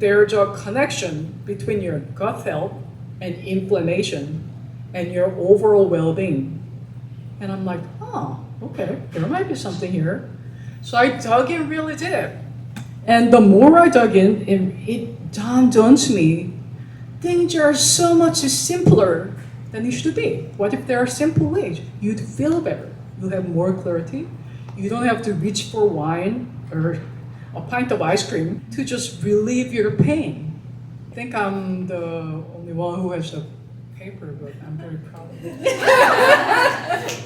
There's a connection between your gut health and inflammation and your overall well-being. And I'm like, oh, okay, there might be something here. So I dug in really deep. And the more I dug in, it dawned on me, things are so much simpler than it should be. What if there are simple ways? You'd feel better. You'll have more clarity. You don't have to reach for wine or a pint of ice cream to just relieve your pain. I think I'm the only one who has the paper, but I'm very proud of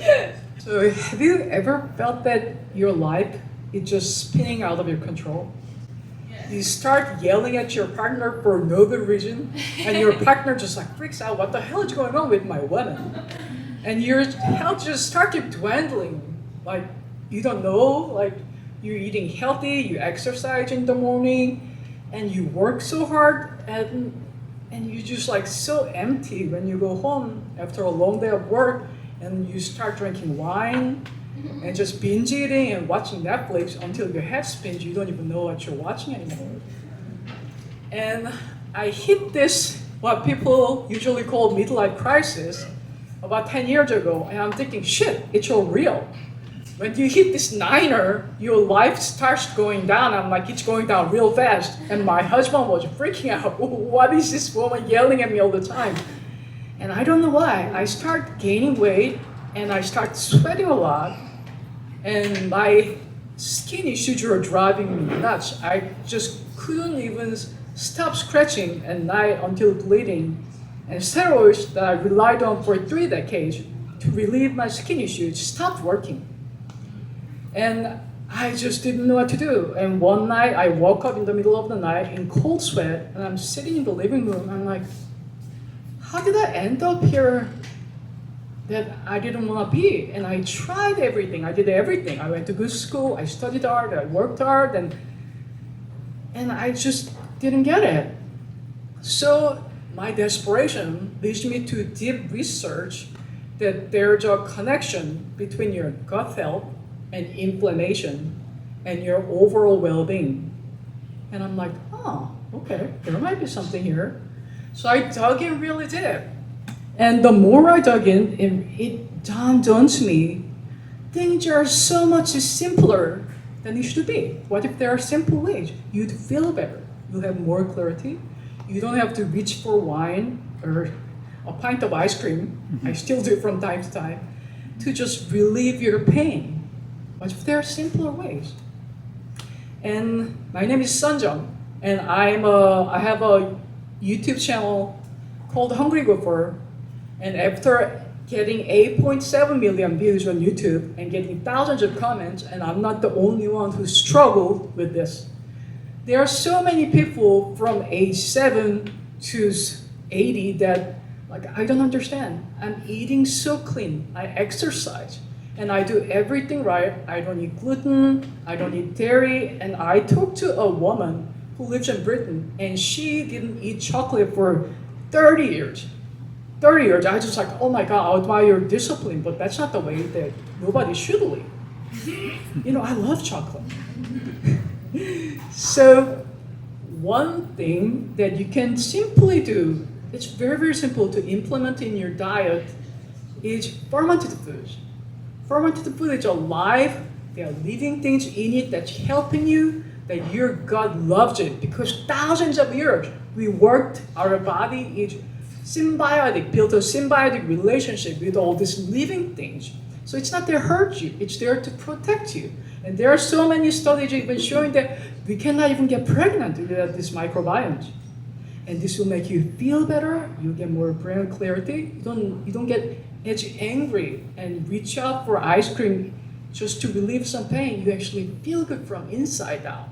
it. So have you ever felt that your life is just spinning out of your control? You start yelling at your partner for no good reason, and your partner just like freaks out, what the hell is going on with my woman? And your health just started dwindling. Like, you don't know, like, you're eating healthy, you exercise in the morning, and you work so hard, and you're just like so empty when you go home after a long day of work, and you start drinking wine, and just binge eating and watching Netflix until your head spins, you don't even know what you're watching anymore. And I hit this, what people usually call midlife crisis, about 10 years ago, and I'm thinking, shit, it's all real. When you hit this niner, your life starts going down. I'm like, it's going down real fast. And my husband was freaking out. What is this woman yelling at me all the time? And I don't know why. I start gaining weight, and I start sweating a lot. And my skin issues were driving me nuts. I just couldn't even stop scratching at night until bleeding. And steroids that I relied on for 3 decades to relieve my skin issues stopped working. And I just didn't know what to do. And one night I woke up in the middle of the night in cold sweat, and I'm sitting in the living room. I'm like, how did I end up here that I didn't want to be? And I tried everything. I did everything. I went to good school. I studied hard. I worked hard. And I just didn't get it. So my desperation leads me to deep research that there's a connection between your gut health and inflammation and your overall well-being. And I'm like, oh, okay, there might be something here. So I dug in really deep. And the more I dug in, it dawned on me, things are so much simpler than it should be. What if there are simple ways? You'd feel better. You'll have more clarity. You don't have to reach for wine or a pint of ice cream, I still do from time to time, to just relieve your pain. What if there are simpler ways? And my name is Sunjung, and I have a YouTube channel called Hungry Gopher. And after getting 8.7 million views on YouTube and getting thousands of comments, and I'm not the only one who struggled with this. There are so many people from age 7 to 80 that, like, I don't understand. I'm eating so clean. I exercise. And I do everything right. I don't eat gluten. I don't eat dairy. And I talked to a woman who lives in Britain, and she didn't eat chocolate for 30 years. 30 years. I was just like, oh my God, I admire your discipline, but that's not the way that nobody should live. You know, I love chocolate. So one thing that you can simply do, it's very, very simple to implement in your diet, is fermented foods. Fermented food is alive. There are living things in it that's helping you, that your gut loves it, because thousands of years we worked, our body is symbiotic, built a symbiotic relationship with all these living things. So it's not there to hurt you, it's there to protect you. And there are so many studies even showing that we cannot even get pregnant without these microbiomes. And this will make you feel better, you get more brain clarity, you don't get as angry and reach out for ice cream just to relieve some pain. You actually feel good from inside out.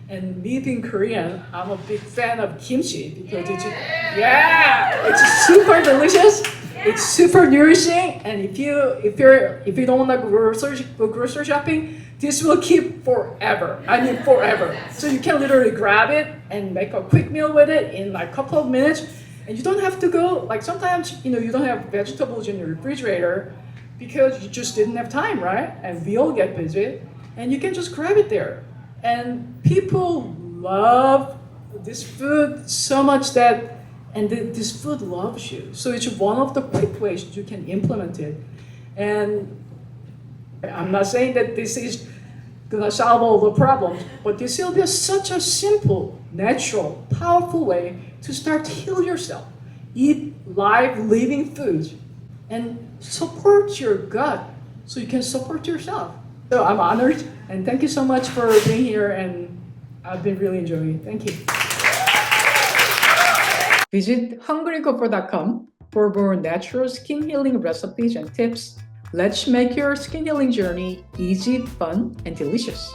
And me being Korean, I'm a big fan of kimchi because it's super delicious. It's super nourishing, and if you don't want to go grocery shopping, this will keep forever. I mean forever. So you can literally grab it and make a quick meal with it in like a couple of minutes, and you don't have to go. Like sometimes you don't have vegetables in your refrigerator because you just didn't have time, right? And we all get busy, and you can just grab it there. And people love This food so much that, and this food loves you. So it's one of the quick ways you can implement it. And I'm not saying that this is gonna solve all the problems, but this will be such a simple, natural, powerful way to start to heal yourself. Eat live, living foods, and support your gut so you can support yourself. So I'm honored, and thank you so much for being here, and I've been really enjoying it. Thank you. Visit hungrycooper.com for more natural skin healing recipes and tips. Let's make your skin healing journey easy, fun, and delicious.